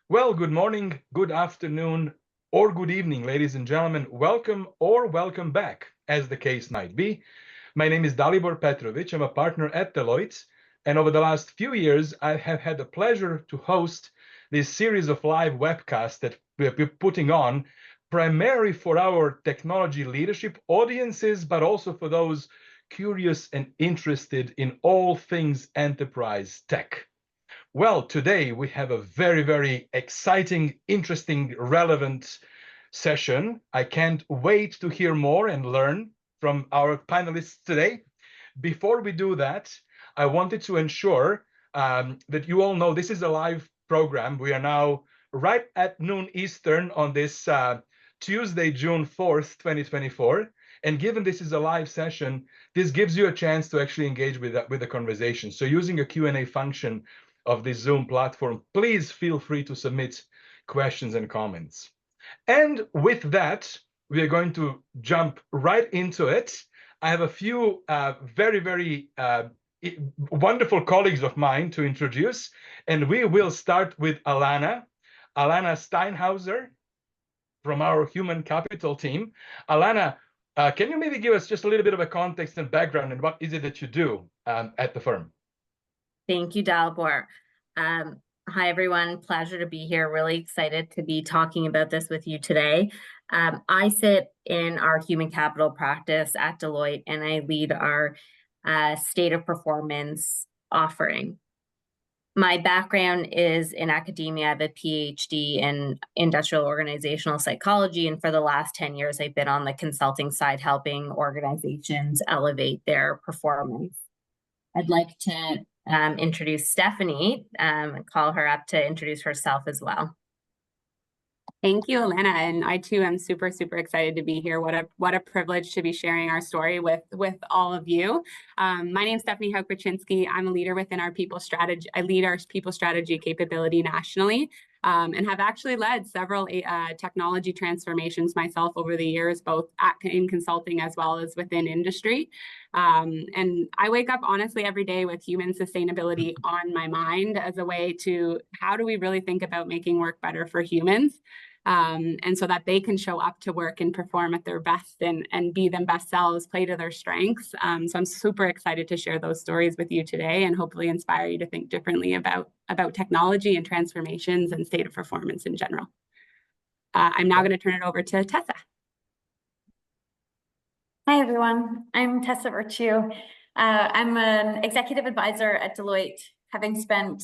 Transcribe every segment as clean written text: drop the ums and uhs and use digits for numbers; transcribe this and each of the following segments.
Well, good morning, good afternoon, or good evening, ladies and gentlemen. Welcome or welcome back, as the case might be. My name is Dalibor Petrovic. I'm a partner at Deloitte, and over the last few years, I have had the pleasure to host this series of live webcasts that we're putting on primarily for our technology leadership audiences, but also for those curious and interested in all things enterprise tech. Well, today we have a very, very exciting, interesting, relevant session. I can't wait to hear more and learn from our panelists today. Before we do that, I wanted to ensure that you all know this is a live program. We are now right at noon Eastern on this Tuesday, June 4th, 2024. And given this is a live session, this gives you a chance to actually engage with the conversation. So using a Q&A function of this Zoom platform, please feel free to submit questions and comments. And with that, we are going to jump right into it. I have a few very, very wonderful colleagues of mine to introduce, and we will start with Alana Steinhouser from our human capital team. Alana, can you maybe give us just a little bit of a context and background and what is it that you do at the firm? Thank you, Dalibor. Hi, everyone. Pleasure to be here. Really excited to be talking about this with you today. I sit in our human capital practice at Deloitte, and I lead our state of performance offering. My background is in academia. I have a PhD in industrial organizational psychology, and for the last 10 years, I've been on the consulting side, helping organizations elevate their performance. I'd like to introduce Stephanie, call her up to introduce herself as well. Thank you, Alana, and I too am super excited to be here. What a privilege to be sharing our story with all of you. My name is Stephanie Hauck. Rachinski. I'm a leader within our people strategy. I lead our people strategy capability nationally, and have actually led several technology transformations myself over the years, both in consulting as well as within industry. And I wake up honestly every day with human sustainability on my mind as a way to how do we really think about making work better for humans, and so that they can show up to work and perform at their best and be them best selves, play to their strengths. So I'm super excited to share those stories with you today and hopefully inspire you to think differently about technology and transformations and state of performance in general. I'm now going to turn it over to Tessa. Hi, everyone. I'm Tessa Virtue. I'm an executive advisor at Deloitte, having spent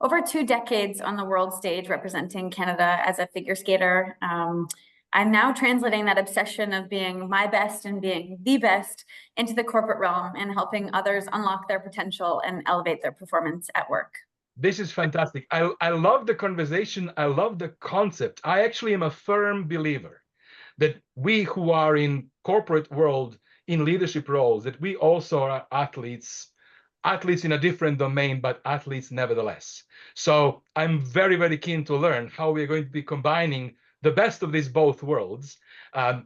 over 2 decades on the world stage representing Canada as a figure skater. I'm now translating that obsession of being my best and being the best into the corporate realm and helping others unlock their potential and elevate their performance at work. This is fantastic. I love the conversation. I love the concept. I actually am a firm believer that we who are in corporate world, in leadership roles, that we also are athletes in a different domain, but athletes nevertheless. So I'm very, very keen to learn how we're going to be combining the best of these both worlds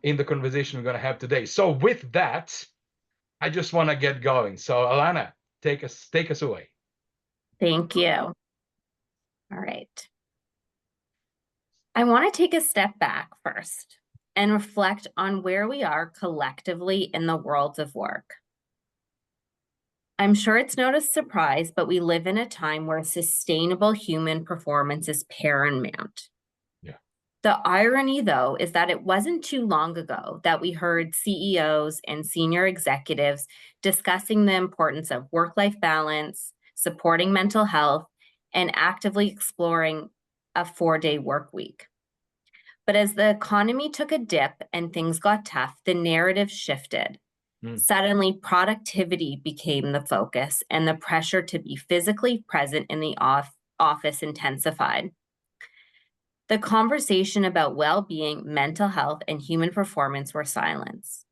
in the conversation we're going to have today. So with that, I just want to get going. So Alana, take us away. Thank you. All right. I want to take a step back first and reflect on where we are collectively in the world of work. I'm sure it's not a surprise, but we live in a time where sustainable human performance is paramount. Yeah. The irony, though, is that it wasn't too long ago that we heard CEOs and senior executives discussing the importance of work-life balance, supporting mental health, and actively exploring a 4-day work week. But as the economy took a dip and things got tough, the narrative shifted. Suddenly, productivity became the focus, and the pressure to be physically present in the office intensified. The conversation about well-being, mental health, and human performance were silenced.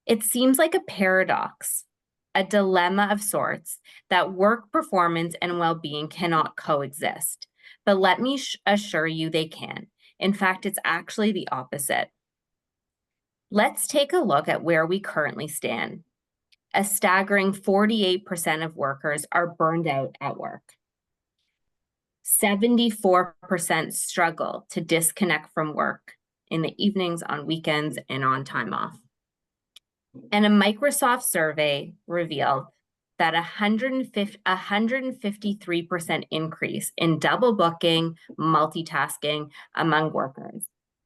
It seems like a paradox, a dilemma of sorts, that work performance and well-being cannot coexist. But let me assure you they can. In fact, it's actually the opposite. Let's take a look at where we currently stand. A staggering 48% of workers are burned out at work. 74% struggle to disconnect from work in the evenings, on weekends, and on time off. And a Microsoft survey revealed that 153% increase in double booking, multitasking among workers.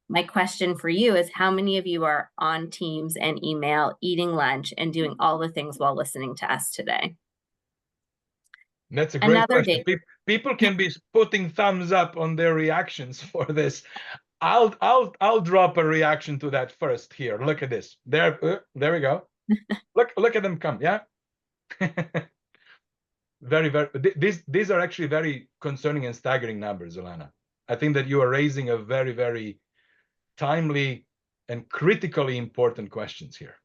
My question for you is, how many of you are on Teams and email, eating lunch, and doing all the things while listening to us today? That's a great Another question. date. People can be putting thumbs up on their reactions for this. I'll drop a reaction to that first here. Look at this. There we go. Look at them come. Yeah. Very. These are actually very concerning and staggering numbers, Alana. I think that you are raising a very, very timely and critically important questions here.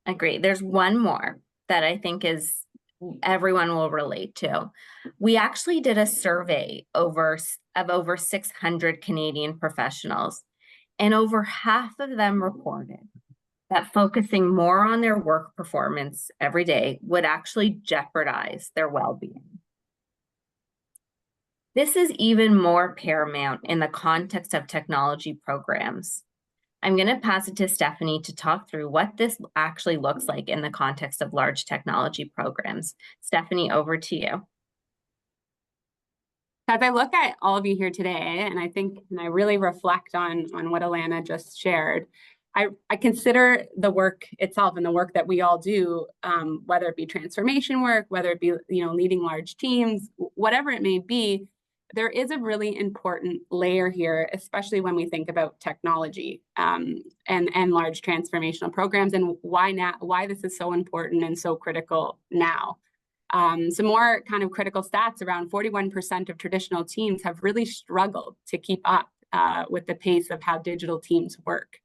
Agree. There's one more that I think is everyone will relate to. We actually did a survey of over 600 Canadian professionals, and over half of them reported that focusing more on their work performance every day would actually jeopardize their well-being. This is even more paramount in the context of technology programs. I'm going to pass it to Stephanie to talk through what this actually looks like in the context of large technology programs. Stephanie, over to you. As I look at all of you here today, and I really reflect on what Alana just shared, I consider the work itself and the work that we all do, whether it be transformation work, whether it be leading large teams, whatever it may be, there is a really important layer here, especially when we think about technology and large transformational programs, and why this is so important and so critical now. Some more kind of critical stats: around 41% of traditional teams have really struggled to keep up with the pace of how digital teams work.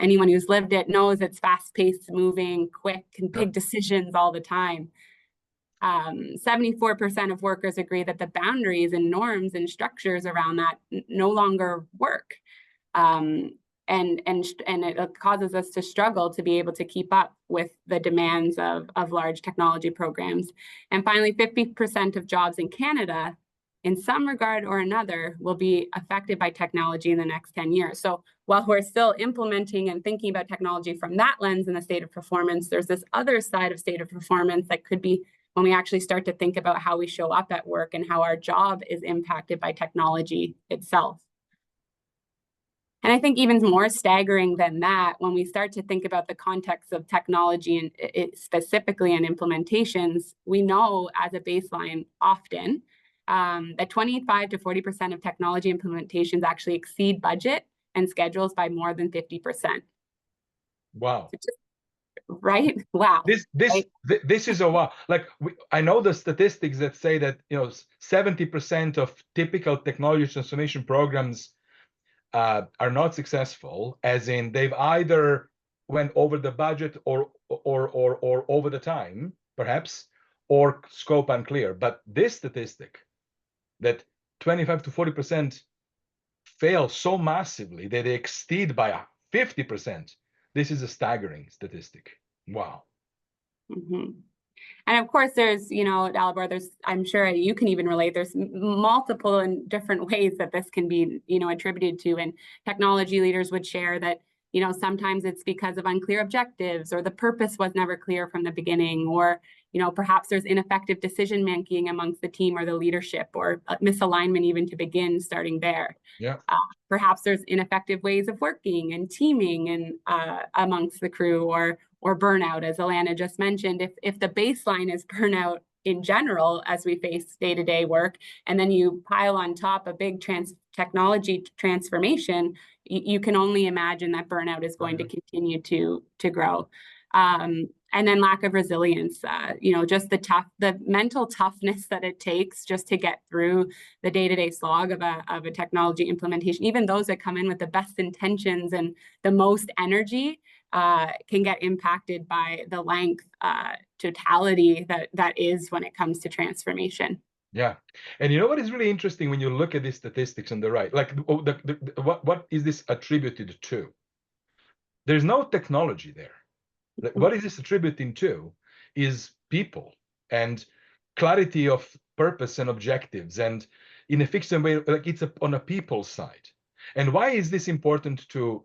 Anyone who's lived it knows it's fast-paced, moving, quick, and big decisions all the time. 74% of workers agree that the boundaries and norms and structures around that no longer work. And it causes us to struggle to be able to keep up with the demands of large technology programs. And finally, 50% of jobs in Canada, in some regard or another, will be affected by technology in the next 10 years. So while we're still implementing and thinking about technology from that lens in the state of performance, there's this other side of state of performance that could be when we actually start to think about how we show up at work and how our job is impacted by technology itself. And I think even more staggering than that, when we start to think about the context of technology and specifically in implementations, we know as a baseline often that 25 to 40% of technology implementations actually exceed budget and schedules by more than 50%. Wow. Right? Wow. This is a wow. Like I know the statistics that say that 70% of typical technology transformation programs are not successful, as in they've either went over the budget or over the time, perhaps, or scope unclear. But this statistic that 25 to 40% fail so massively that they exceed by 50%. This is a staggering statistic. Wow. Mm-hmm. And of course, there's, Dalibor, I'm sure you can even relate, there's multiple and different ways that this can be, attributed to. And technology leaders would share that, sometimes it's because of unclear objectives, or the purpose was never clear from the beginning, or, perhaps there's ineffective decision making amongst the team or the leadership, or misalignment even to begin, starting there. Yeah. Perhaps there's ineffective ways of working and teaming and amongst the crew, or burnout, as Alana just mentioned. If the baseline is burnout in general, as we face day-to-day work, and then you pile on top a big technology transformation, you can only imagine that burnout is going to continue to grow. And then lack of resilience, just the mental toughness that it takes just to get through the day-to-day slog of a technology implementation. Even those that come in with the best intentions and the most energy can get impacted by the length totality that is when it comes to transformation. Yeah. And what is really interesting when you look at these statistics on the right, like what is this attributed to? There's no technology there. What is this attributing to is people and clarity of purpose and objectives, and in a fixed way, like it's on a people side. And why is this important to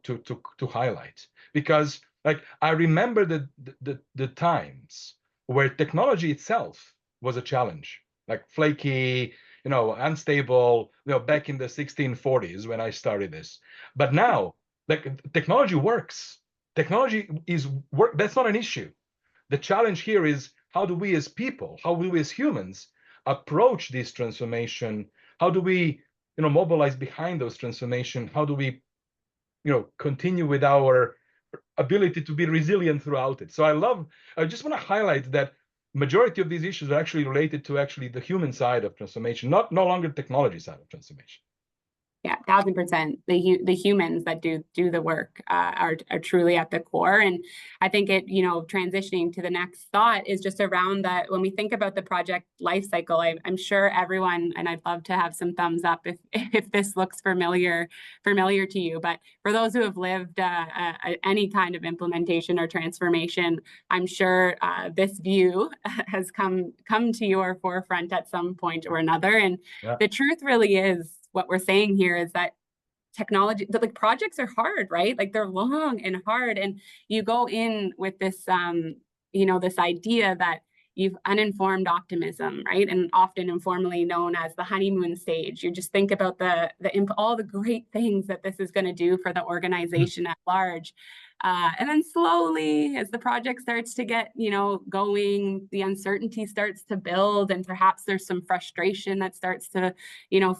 highlight? Because like I remember the times where technology itself was a challenge, like flaky, unstable, back in the 1640s when I started this. But now, like technology works. Technology is work. That's not an issue. The challenge here is how do we as people, how do we as humans approach this transformation? How do we, mobilize behind those transformation? How do we, continue with our ability to be resilient throughout it? So I just want to highlight that majority of these issues are actually related to actually the human side of transformation, no longer technology side of transformation. Yeah, 1000%. The humans that do the work are truly at the core. And I think it, transitioning to the next thought is just around that. When we think about the project life cycle, I'm sure everyone, and I'd love to have some thumbs up if this looks familiar to you. But for those who have lived any kind of implementation or transformation, I'm sure this view has come to your forefront at some point or another. And the truth really is, what we're saying here is that technology, like projects are hard, right? Like they're long and hard. And you go in with this, this idea that you've uninformed optimism, right? And often informally known as the honeymoon stage. You just think about all the great things that this is going to do for the organization at large. And then slowly, as the project starts to get, going, the uncertainty starts to build, and perhaps there's some frustration that starts to,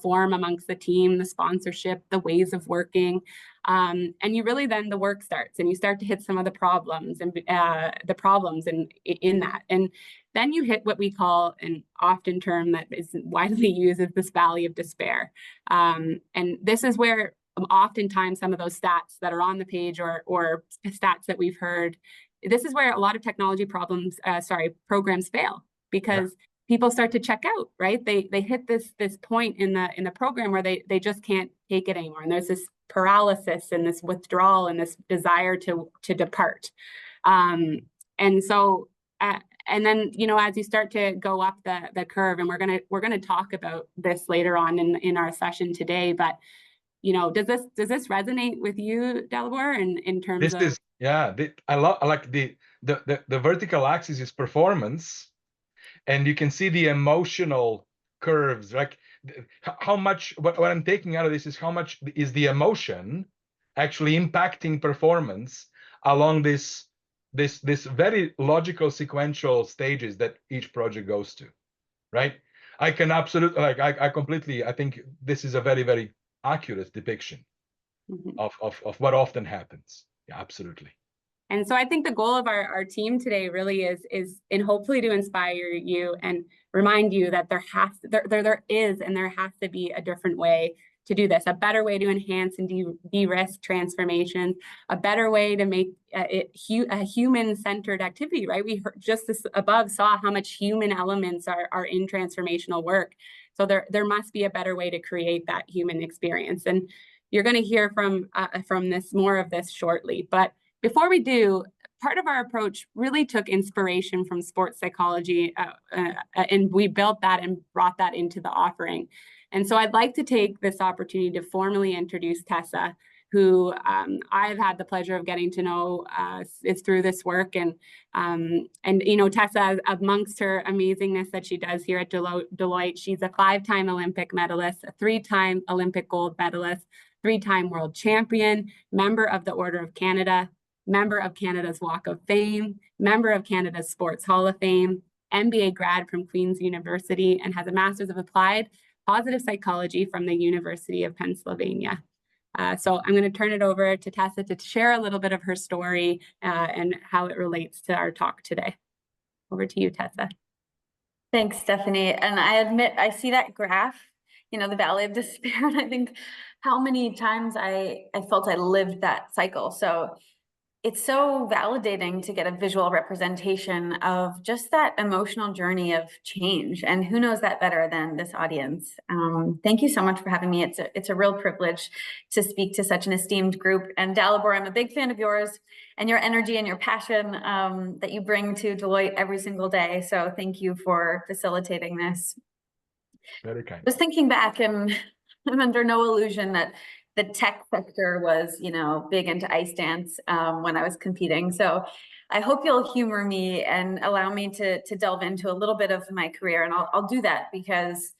form amongst the team, the sponsorship, the ways of working. And you really then the work starts, and you start to hit some of the problems and in that. And then you hit what we call an often term that is widely used as this valley of despair. And this is where oftentimes some of those stats that are on the page or stats that we've heard, this is where a lot of technology programs fail, because people start to check out, right? They hit this point in the program where they just can't take it anymore. And there's this paralysis and this withdrawal and this desire to depart. And so and then, as you start to go up the curve, and we're gonna talk about this later on in our session today, but does this resonate with you, Dalibor, in terms of? I like the vertical axis is performance, and you can see the emotional curves. Like how much, what I'm taking out of this is how much is the emotion actually impacting performance along this very logical sequential stages that each project goes to, right? I can absolutely, I think this is a very, very accurate depiction of what often happens. Yeah, absolutely. And so I think the goal of our team today really is and hopefully to inspire you and remind you that there is and there has to be a different way to do this, a better way to enhance and de-risk transformation, a better way to make it a human-centered activity, right? We just above saw how much human elements are in transformational work. So there must be a better way to create that human experience. And you're going to hear from this more of this shortly. But before we do, part of our approach really took inspiration from sports psychology, and we built that and brought that into the offering. And so I'd like to take this opportunity to formally introduce Tessa, who I've had the pleasure of getting to know is through this work. And Tessa, amongst her amazingness that she does here at Deloitte, she's a 5-time Olympic medalist, a 3-time Olympic gold medalist, 3-time world champion, member of the Order of Canada, member of Canada's Walk of Fame, member of Canada's Sports Hall of Fame, MBA grad from Queen's University, and has a Master's of Applied Positive Psychology from the University of Pennsylvania. So I'm going to turn it over to Tessa to share a little bit of her story and how it relates to our talk today. Over to you, Tessa. Thanks, Stephanie. And I admit, I see that graph, the valley of despair, and I think how many times I felt I lived that cycle. So it's so validating to get a visual representation of just that emotional journey of change. And who knows that better than this audience? Thank you so much for having me. It's a real privilege to speak to such an esteemed group. And Dalibor, I'm a big fan of yours and your energy and your passion that you bring to Deloitte every single day. So thank you for facilitating this. Very kind. I was thinking back, and I'm under no illusion that the tech sector was, big into ice dance when I was competing. So I hope you'll humor me and allow me to delve into a little bit of my career. And I'll do that because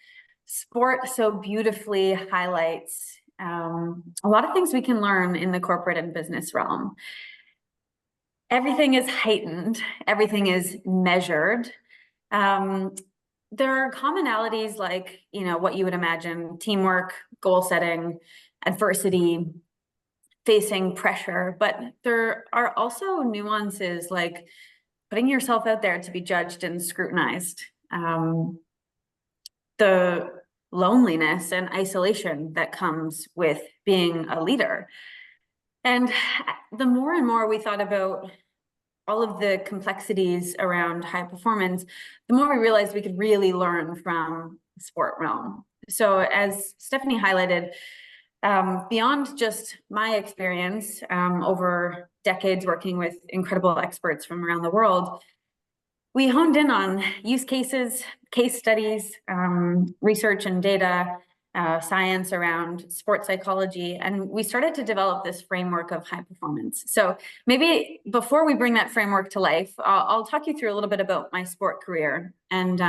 sport so beautifully highlights a lot of things we can learn in the corporate and business realm. Everything is heightened. Everything is measured. There are commonalities like, what you would imagine: teamwork, goal setting, adversity, facing pressure, but there are also nuances like putting yourself out there to be judged and scrutinized. The loneliness and isolation that comes with being a leader. And the more and more we thought about all of the complexities around high performance, the more we realized we could really learn from the sport realm. So as Stephanie highlighted, beyond just my experience over decades working with incredible experts from around the world, we honed in on use cases, case studies, research and data, science around sports psychology, and we started to develop this framework of high performance. So maybe before we bring that framework to life, I'll talk you through a little bit about my sport career. And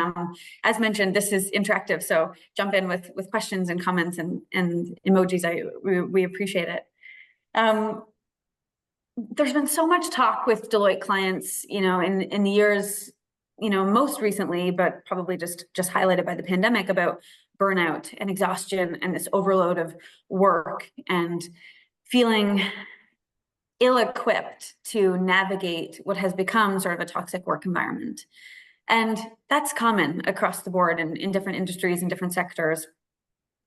as mentioned, this is interactive, so jump in with questions and comments and emojis. We appreciate it. There's been so much talk with Deloitte clients, in the years, most recently, but probably just highlighted by the pandemic, about burnout and exhaustion and this overload of work and feeling ill-equipped to navigate what has become sort of a toxic work environment. And that's common across the board in different industries and different sectors.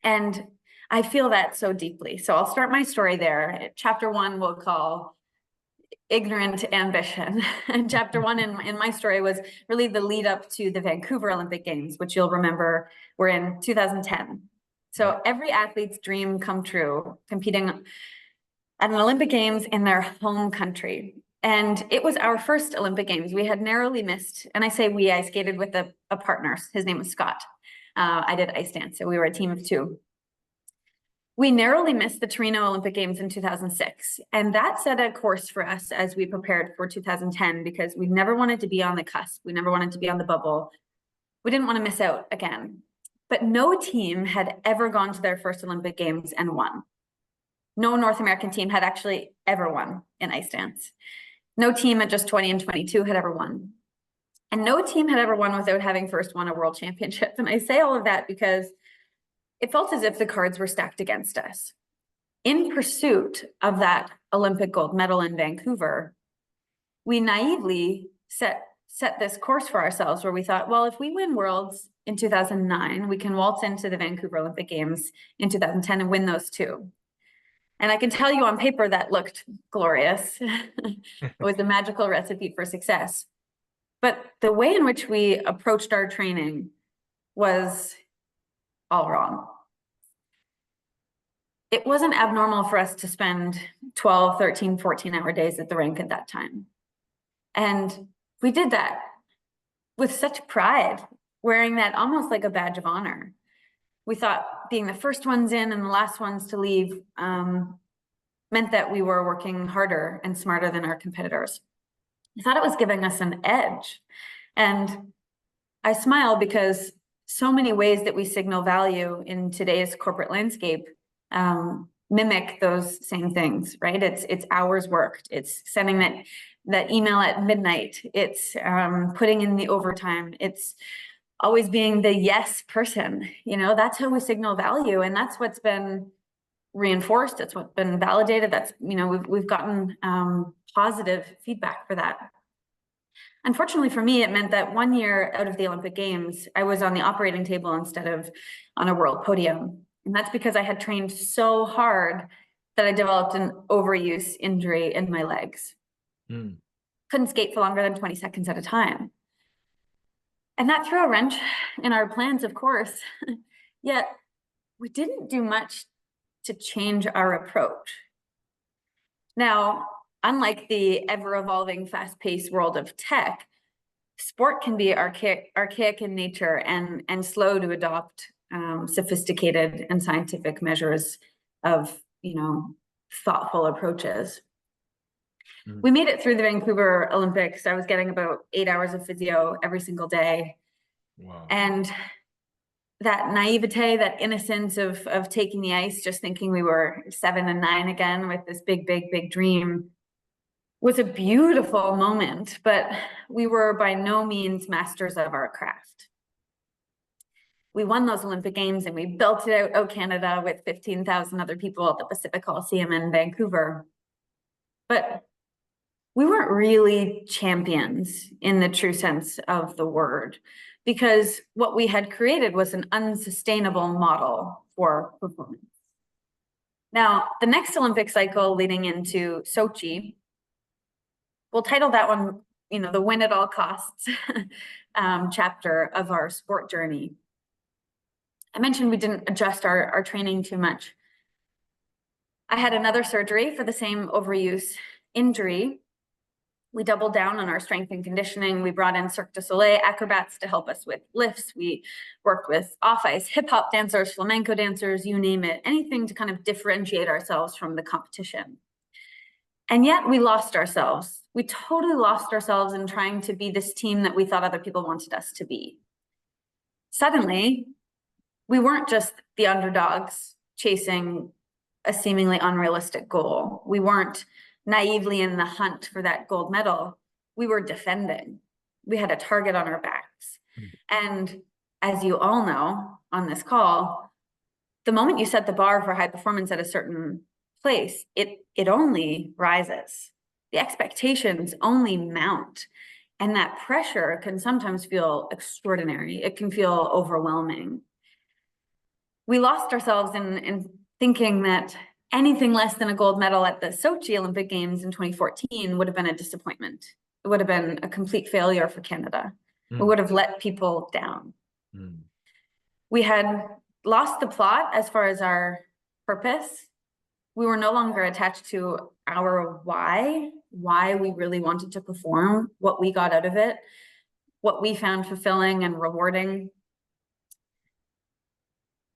And I feel that so deeply. So I'll start my story there. Chapter 1 we'll call Ignorant Ambition. And chapter 1 in my story was really the lead up to the Vancouver Olympic Games, which you'll remember were in 2010. So every athlete's dream come true, competing at an Olympic Games in their home country. And it was our first Olympic Games. We had narrowly missed, and I say we, I skated with a partner. His name was Scott. I did ice dance, so we were a team of 2. We narrowly missed the Torino Olympic Games in 2006, and that set a course for us as we prepared for 2010, because we never wanted to be on the cusp. We never wanted to be on the bubble. We didn't want to miss out again. But no team had ever gone to their first Olympic Games and won. No North American team had actually ever won in ice dance. No team at just 20 and 22 had ever won. And no team had ever won without having first won a world championship. And I say all of that because it felt as if the cards were stacked against us. In pursuit of that Olympic gold medal in Vancouver, we naively set this course for ourselves where we thought, well, if we win Worlds in 2009, we can waltz into the Vancouver Olympic Games in 2010 and win those 2. And I can tell you on paper that looked glorious. It was a magical recipe for success. But the way in which we approached our training was all wrong. It wasn't abnormal for us to spend 12, 13, 14-hour days at the rink at that time. And we did that with such pride, wearing that almost like a badge of honor. We thought being the first ones in and the last ones to leave meant that we were working harder and smarter than our competitors. I thought it was giving us an edge. And I smile because so many ways that we signal value in today's corporate landscape mimic those same things, right? It's hours worked. It's sending that email at midnight. It's putting in the overtime. It's always being the yes person. That's how we signal value, and that's what's been reinforced. That's what's been validated. That's we've gotten positive feedback for that. Unfortunately for me, it meant that 1 year out of the Olympic Games, I was on the operating table instead of on a world podium. And that's because I had trained so hard that I developed an overuse injury in my legs. Mm. Couldn't skate for longer than 20 seconds at a time. And that threw a wrench in our plans, of course. Yet we didn't do much to change our approach. Now, unlike the ever-evolving, fast-paced world of tech, sport can be archaic in nature and slow to adopt sophisticated and scientific measures of, thoughtful approaches. Mm. We made it through the Vancouver Olympics. I was getting about 8 hours of physio every single day. Wow. And that naivete, that innocence of taking the ice, just thinking we were 7 and 9 again with this big, big, big dream, was a beautiful moment, but we were by no means masters of our craft. We won those Olympic Games and we built it out Canada with 15,000 other people at the Pacific Coliseum in Vancouver. But we weren't really champions in the true sense of the word, because what we had created was an unsustainable model for performance. Now, the next Olympic cycle leading into Sochi, we'll title that one, the win at all costs chapter of our sport journey. I mentioned we didn't adjust our training too much. I had another surgery for the same overuse injury. We doubled down on our strength and conditioning. We brought in Cirque du Soleil acrobats to help us with lifts. We worked with off-ice hip-hop dancers, flamenco dancers, you name it, anything to kind of differentiate ourselves from the competition. And yet we lost ourselves. We totally lost ourselves in trying to be this team that we thought other people wanted us to be. Suddenly, we weren't just the underdogs chasing a seemingly unrealistic goal. We weren't naively in the hunt for that gold medal. We were defending. We had a target on our backs. And as you all know on this call, the moment you set the bar for high performance at a certain place, it only rises. The expectations only mount. And that pressure can sometimes feel extraordinary. It can feel overwhelming. We lost ourselves in thinking that anything less than a gold medal at the Sochi Olympic Games in 2014 would have been a disappointment. It would have been a complete failure for Canada. We would have let people down. We had lost the plot as far as our purpose. We were no longer attached to our why we really wanted to perform, what we got out of it, what we found fulfilling and rewarding.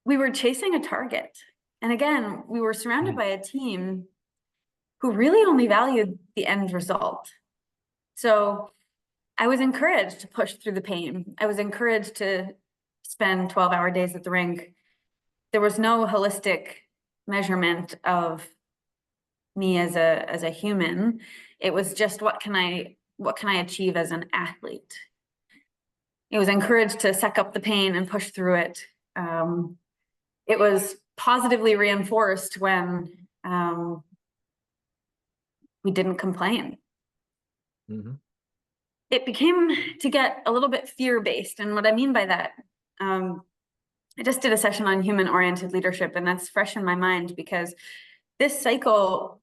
We were chasing a target. And again, we were surrounded by a team who really only valued the end result. So I was encouraged to push through the pain. I was encouraged to spend 12-hour days at the rink. There was no holistic measurement of me as a human. It was just what can I achieve as an athlete? It was encouraged to suck up the pain and push through it. It was positively reinforced when we didn't complain. It became to get a little bit fear-based. And what I mean by that, I just did a session on human-oriented leadership, and that's fresh in my mind because this cycle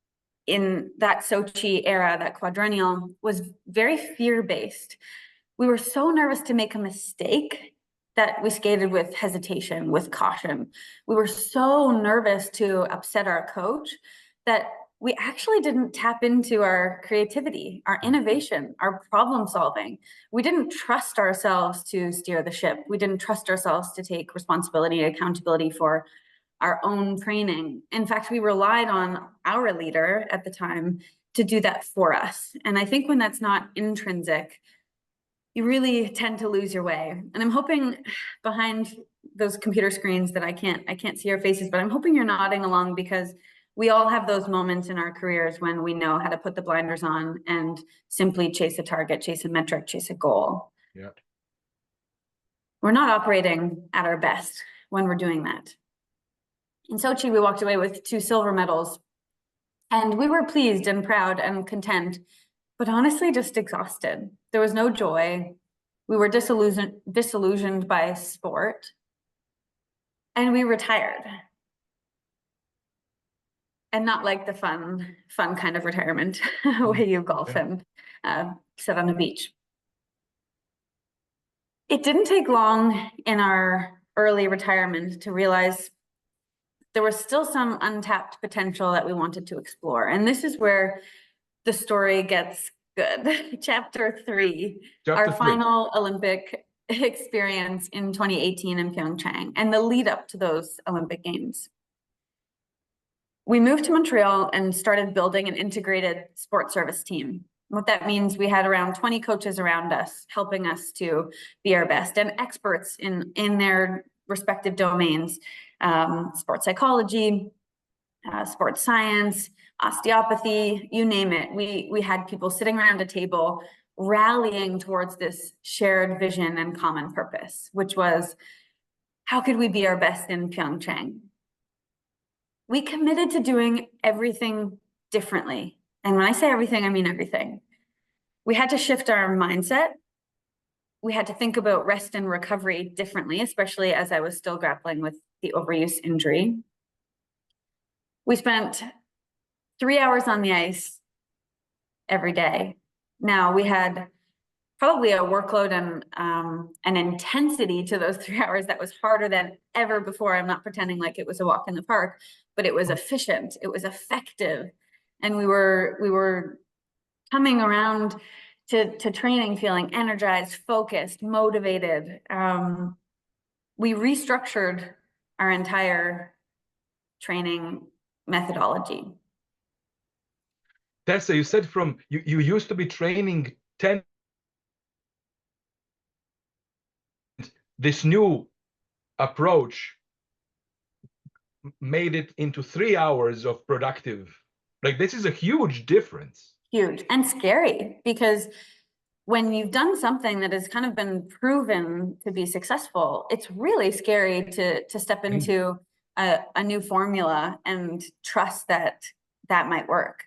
in that Sochi era, that quadrennial, was very fear-based. We were so nervous to make a mistake that we skated with hesitation, with caution. We were so nervous to upset our coach that we actually didn't tap into our creativity, our innovation, our problem solving. We didn't trust ourselves to steer the ship. We didn't trust ourselves to take responsibility and accountability for our own training. In fact, we relied on our leader at the time to do that for us. And I think when that's not intrinsic, you really tend to lose your way. And I'm hoping behind those computer screens that I can't see your faces, but I'm hoping you're nodding along because we all have those moments in our careers when we know how to put the blinders on and simply chase a target, chase a metric, chase a goal. Yeah. We're not operating at our best when we're doing that. In Sochi, we walked away with 2 silver medals, and we were pleased and proud and content, but honestly just exhausted. There was no joy. We were disillusioned by sport, and we retired. and not like the fun kind of retirement where you golf and sit on a beach. It didn't take long in our early retirement to realize there was still some untapped potential that we wanted to explore. And this is where the story gets good. Chapter 3, our final Olympic experience in 2018 in Pyeongchang and the lead up to those Olympic Games. We moved to Montreal and started building an integrated sports service team. What that means, we had around 20 coaches around us, helping us to be our best, and experts in their respective domains, sports psychology, sports science, osteopathy, you name it. We had people sitting around a table rallying towards this shared vision and common purpose, which was, how could we be our best in Pyeongchang? We committed to doing everything differently. And when I say everything, I mean everything. We had to shift our mindset. We had to think about rest and recovery differently, especially as I was still grappling with the overuse injury. We spent 3 hours on the ice every day. Now, we had probably a workload and an intensity to those 3 hours that was harder than ever before. I'm not pretending like it was a walk in the park, but it was efficient, it was effective. And we were coming around to training feeling energized, focused, motivated. We restructured our entire training methodology. Tessa, you said you used to be training 10. This new approach made it into 3 hours of productive. Like, this is a huge difference. Huge and scary, because when you've done something that has kind of been proven to be successful, it's really scary to step into a new formula and trust that that might work.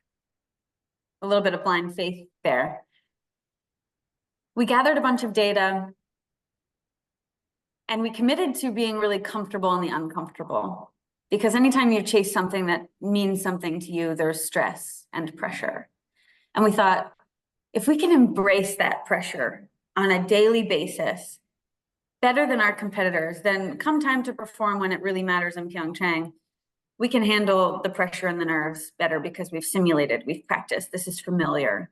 A little bit of blind faith there. We gathered a bunch of data and we committed to being really comfortable in the uncomfortable, because anytime you chase something that means something to you, there's stress and pressure. And we thought, if we can embrace that pressure on a daily basis, better than our competitors, then come time to perform when it really matters in Pyeongchang, we can handle the pressure and the nerves better because we've simulated, we've practiced, this is familiar.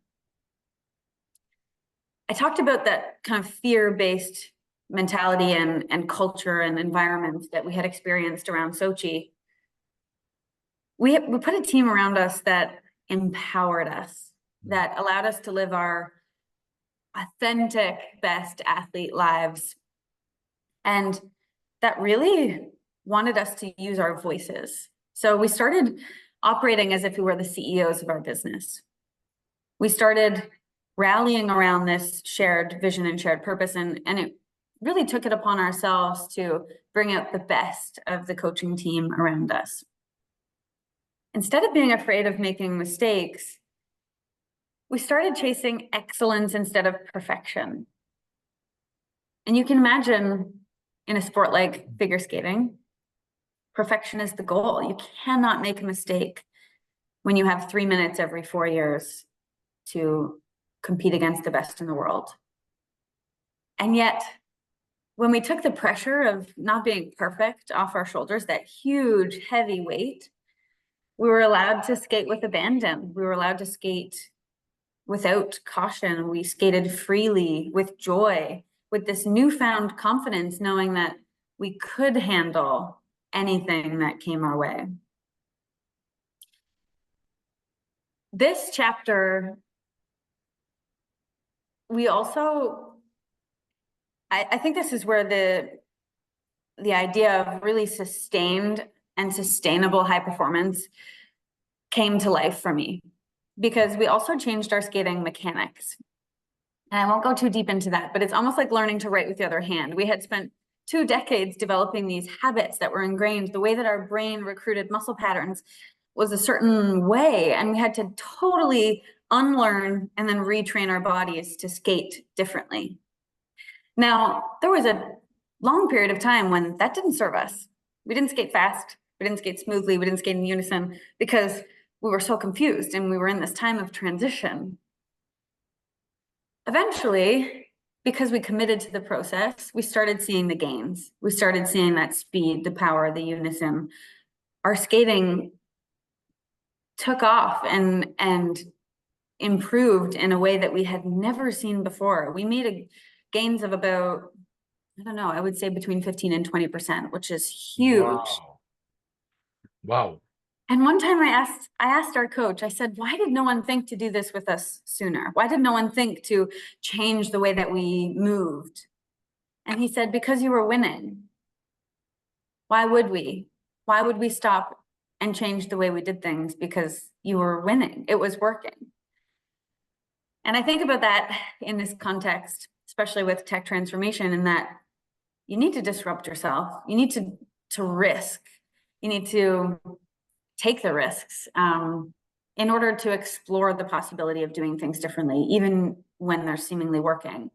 I talked about that kind of fear-based mentality and culture and environment that we had experienced around Sochi. We put a team around us that empowered us, that allowed us to live our authentic, best athlete lives, and that really wanted us to use our voices. So we started operating as if we were the CEOs of our business. We started rallying around this shared vision and shared purpose, and it really took it upon ourselves to bring out the best of the coaching team around us. Instead of being afraid of making mistakes, we started chasing excellence instead of perfection. And you can imagine in a sport like figure skating, perfection is the goal. You cannot make a mistake when you have 3 minutes every 4 years to compete against the best in the world. And yet, when we took the pressure of not being perfect off our shoulders, that huge, heavy weight, we were allowed to skate with abandon. We were allowed to skate without caution. We skated freely, with joy, with this newfound confidence, knowing that we could handle anything that came our way. This chapter, we also, I think this is where the idea of really sustained and sustainable high performance came to life for me, because we also changed our skating mechanics. And I won't go too deep into that, but it's almost like learning to write with the other hand. We had spent 2 decades developing these habits that were ingrained. The way that our brain recruited muscle patterns was a certain way, and we had to totally unlearn and then retrain our bodies to skate differently. Now, there was a long period of time when that didn't serve us. We didn't skate fast, we didn't skate smoothly, we didn't skate in unison because we were so confused and we were in this time of transition. Eventually, because we committed to the process, we started seeing the gains. We started seeing that speed, the power, the unison. Our skating took off and improved in a way that we had never seen before. We made gains of about, I don't know, I would say between 15 and 20%, which is huge. Wow. Wow. And one time I asked our coach, I said, why did no one think to do this with us sooner? Why did no one think to change the way that we moved? And he said, because you were winning. Why would we? Why would we stop and change the way we did things? Because you were winning. It was working. And I think about that in this context, especially with tech transformation, in that you need to disrupt yourself. You need to risk. You need to take the risks in order to explore the possibility of doing things differently, even when they're seemingly working,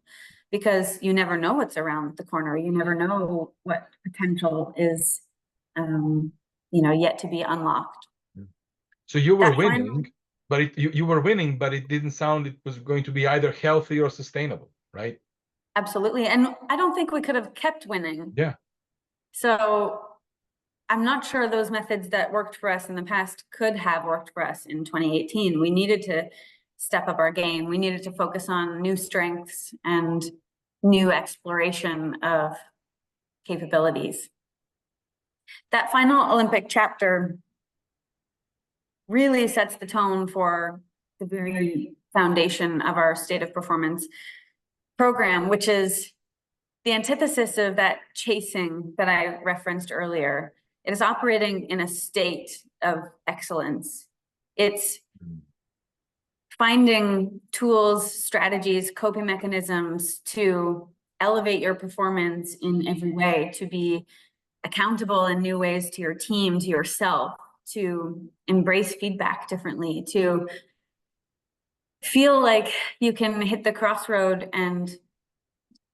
because you never know what's around the corner. You never know what potential is, yet to be unlocked. So you were winning, but you were winning, but it didn't sound it was going to be either healthy or sustainable, right? Absolutely. And I don't think we could have kept winning. Yeah. So I'm not sure those methods that worked for us in the past could have worked for us in 2018. We needed to step up our game. We needed to focus on new strengths and new exploration of capabilities. That final Olympic chapter really sets the tone for the very foundation of our state of performance program, which is the antithesis of that chasing that I referenced earlier. It is operating in a state of excellence. It's finding tools, strategies, coping mechanisms to elevate your performance in every way, to be accountable in new ways to your team, to yourself, to embrace feedback differently, to feel like you can hit the crossroad and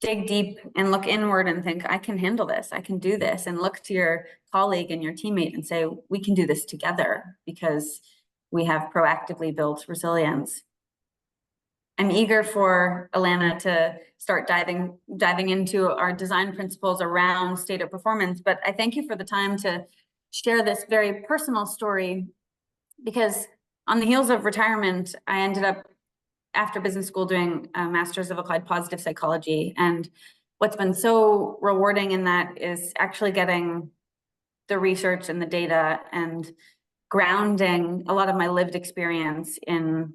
dig deep and look inward and think, I can handle this, I can do this, and look to your colleague and your teammate and say, we can do this together because we have proactively built resilience. I'm eager for Alana to start diving into our design principles around state of performance, but I thank you for the time to share this very personal story, because on the heels of retirement, I ended up after business school doing a master's of applied positive psychology. And what's been so rewarding in that is actually getting the research and the data and grounding a lot of my lived experience in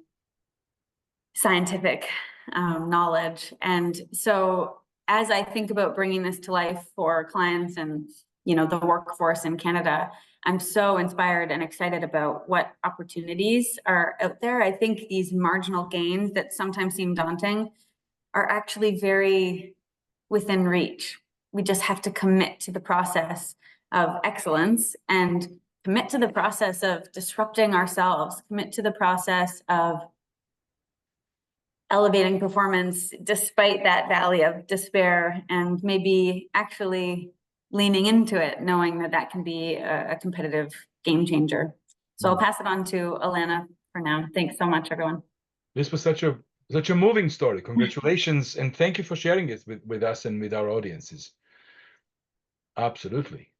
scientific knowledge. And so as I think about bringing this to life for clients and the workforce in Canada, I'm so inspired and excited about what opportunities are out there. I think these marginal gains that sometimes seem daunting are actually very within reach. We just have to commit to the process of excellence and commit to the process of disrupting ourselves, commit to the process of elevating performance despite that valley of despair, and maybe actually leaning into it, knowing that that can be a competitive game changer. So I'll pass it on to Alana for now. Thanks so much, everyone. This was such a moving story. Congratulations, and thank you for sharing it with us and with our audiences. Absolutely.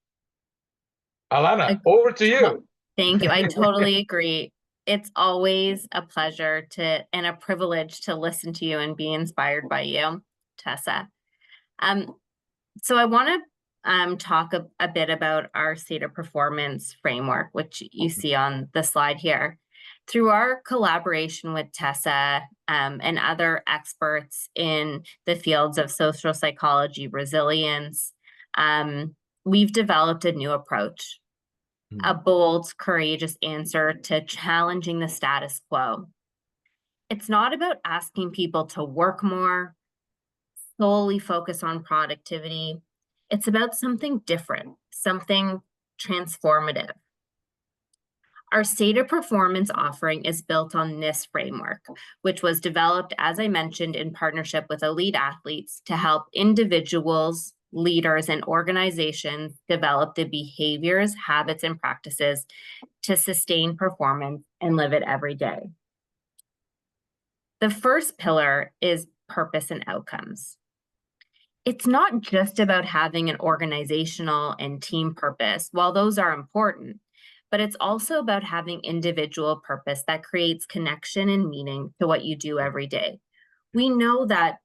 Alana, over to you. Thank you. I totally agree. It's always a pleasure and a privilege to listen to you and be inspired by you, Tessa. So I want to talk a bit about our state of performance framework, which you see on the slide here. Through our collaboration with Tessa and other experts in the fields of social psychology, resilience, we've developed a new approach, a bold, courageous answer to challenging the status quo. It's not about asking people to work more, solely focus on productivity. It's about something different, something transformative. Our state of performance offering is built on this framework, which was developed, as I mentioned, in partnership with elite athletes to help individuals leaders, and organizations develop the behaviors, habits, and practices to sustain performance and live it every day. The first pillar is purpose and outcomes. It's not just about having an organizational and team purpose, while those are important, but it's also about having individual purpose that creates connection and meaning to what you do every day. We know that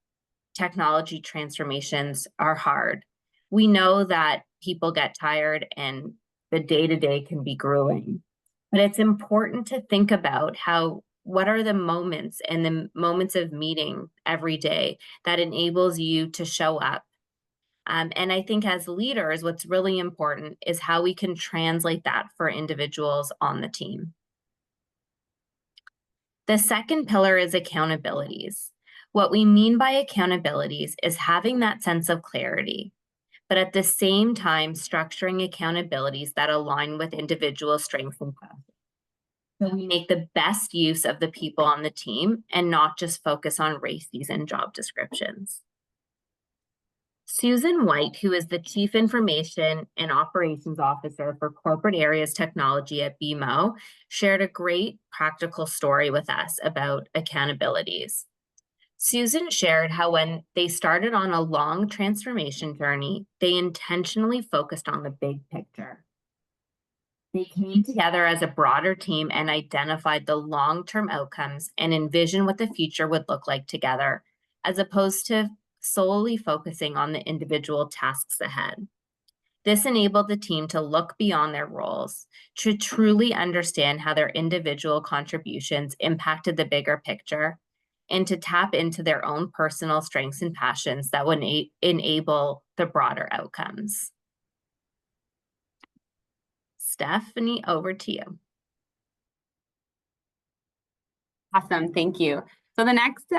technology transformations are hard. We know that people get tired and the day-to-day can be grueling. But it's important to think about what are the moments and the moments of meeting every day that enables you to show up. And I think as leaders, what's really important is how we can translate that for individuals on the team. The second pillar is accountabilities. What we mean by accountabilities is having that sense of clarity, but at the same time, structuring accountabilities that align with individual strengths and passions. So we make the best use of the people on the team and not just focus on races and job descriptions. Susan White, who is the Chief Information and Operations Officer for Corporate Areas Technology at BMO, shared a great practical story with us about accountabilities. Susan shared how when they started on a long transformation journey, they intentionally focused on the big picture. They came together as a broader team and identified the long-term outcomes and envisioned what the future would look like together, as opposed to solely focusing on the individual tasks ahead. This enabled the team to look beyond their roles, to truly understand how their individual contributions impacted the bigger picture, and to tap into their own personal strengths and passions that would enable the broader outcomes. Stephanie, over to you. Awesome, thank you. So the next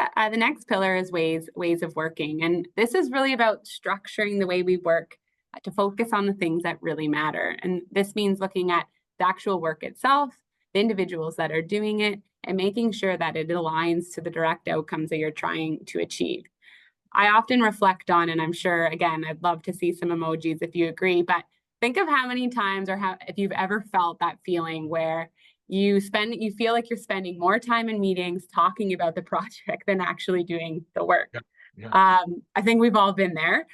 pillar is ways of working, and this is really about structuring the way we work to focus on the things that really matter. And this means looking at the actual work itself, the individuals that are doing it, and making sure that it aligns to the direct outcomes that you're trying to achieve. I often reflect on, and I'm sure, again, I'd love to see some emojis if you agree, but think of how many times if you've ever felt that feeling where you feel like you're spending more time in meetings talking about the project than actually doing the work. Yeah. Yeah. I think we've all been there,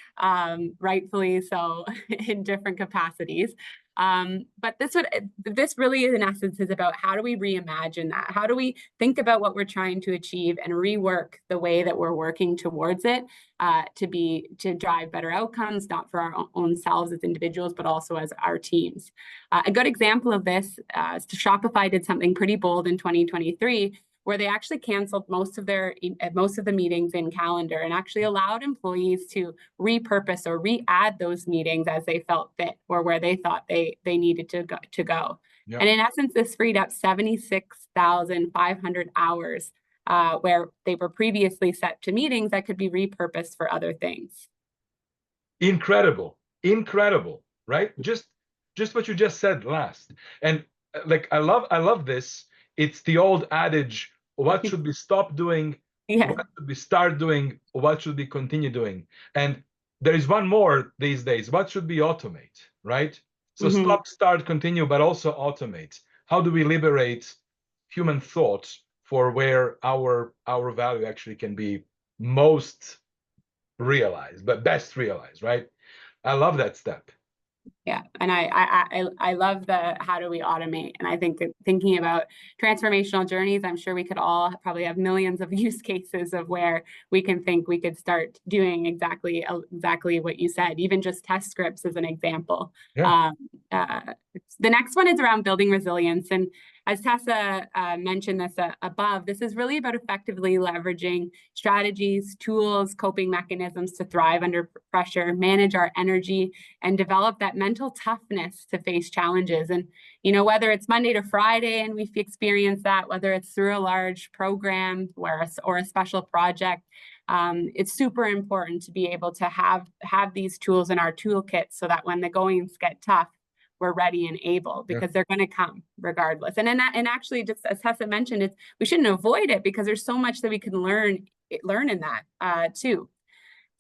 rightfully so, in different capacities. But this really, in essence, is about how do we reimagine that? How do we think about what we're trying to achieve and rework the way that we're working towards it to drive better outcomes, not for our own selves as individuals, but also as our teams. A good example of this is Shopify did something pretty bold in 2023, where they actually canceled most of the meetings in calendar and actually allowed employees to repurpose or re-add those meetings as they felt fit or where they thought they needed to go. Yep. And in essence, this freed up 76,500 hours where they were previously set to meetings that could be repurposed for other things. Incredible, right? Just what you just said last. And I love this. It's the old adage, what should we stop doing? Yeah. What should we start doing? What should we continue doing? And there is one more these days. What should we automate, right? So stop, start, continue, but also automate. How do we liberate human thought for where our value actually can be most realized, but best realized, right? I love that step. Yeah, and I love the how do we automate, and I think that thinking about transformational journeys, I'm sure we could all probably have millions of use cases of where we can think we could start doing exactly what you said, even just test scripts as an example. Yeah. The next one is around building resilience, and as Tessa mentioned this above, this is really about effectively leveraging strategies, tools, coping mechanisms to thrive under pressure, manage our energy, and develop that mental toughness to face challenges. And, you know, whether it's Monday to Friday and we've experienced that, whether it's through a large program or a special project, it's super important to be able to have these tools in our toolkit so that when the goings get tough, we're ready and able, because they're going to come regardless. And actually, just as Tessa mentioned, we shouldn't avoid it because there's so much that we can learn in that too.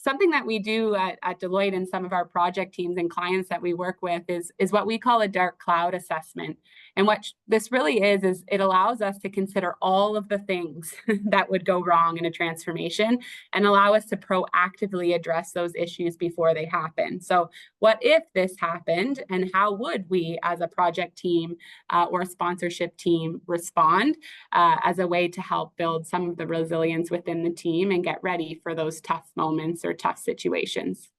Something that we do at Deloitte and some of our project teams and clients that we work with is what we call a dark cloud assessment. And what this really is it allows us to consider all of the things that would go wrong in a transformation and allow us to proactively address those issues before they happen. So what if this happened, and how would we as a project team or sponsorship team respond as a way to help build some of the resilience within the team and get ready for those tough moments or tough situations.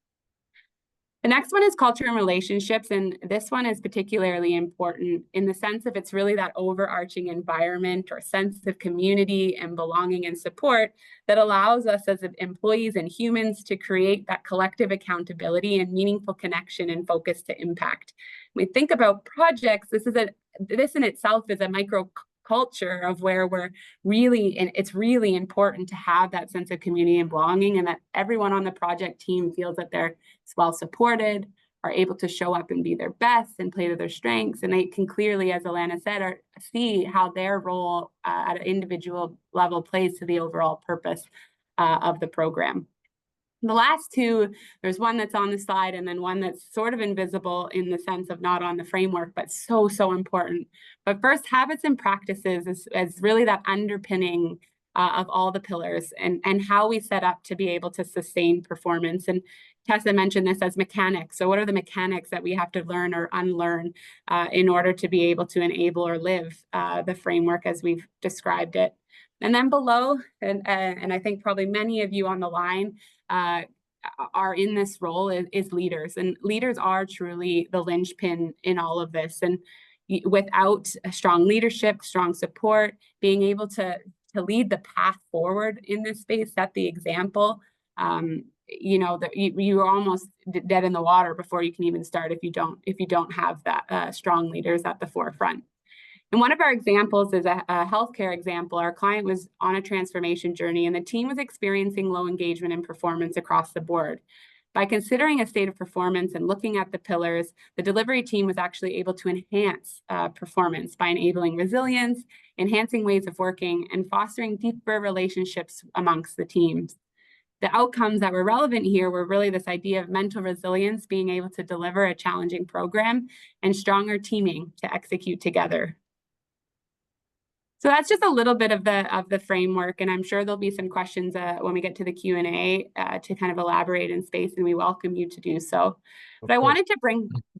The next one is culture and relationships, and this one is particularly important in the sense of it's really that overarching environment or sense of community and belonging and support that allows us as employees and humans to create that collective accountability and meaningful connection and focus to impact. When we think about projects, this in itself is a micro culture of where we're really, and it's really important to have that sense of community and belonging, and that everyone on the project team feels that they're well supported, are able to show up and be their best and play to their strengths. And they can clearly, as Alana said, see how their role at an individual level plays to the overall purpose of the program. The last two, there's one that's on the slide and then one that's sort of invisible in the sense of not on the framework, but so important. But first, habits and practices is really that underpinning of all the pillars and how we set up to be able to sustain performance. And Tessa mentioned this as mechanics. So what are the mechanics that we have to learn or unlearn in order to be able to enable or live the framework as we've described it? And then below, and I think probably many of you on the line are in this role is leaders. And leaders are truly the linchpin in all of this. And without a strong leadership, strong support, being able to lead the path forward in this space, set the example, you're almost dead in the water before you can even start if you don't have that strong leaders at the forefront. And one of our examples is a healthcare example. Our client was on a transformation journey and the team was experiencing low engagement and performance across the board. By considering a state of performance and looking at the pillars, the delivery team was actually able to enhance performance by enabling resilience, enhancing ways of working, and fostering deeper relationships amongst the teams. The outcomes that were relevant here were really this idea of mental resilience, being able to deliver a challenging program, and stronger teaming to execute together. So that's just a little bit of the framework, and I'm sure there'll be some questions when we get to the Q&A to kind of elaborate in space, and we welcome you to do so. But I wanted to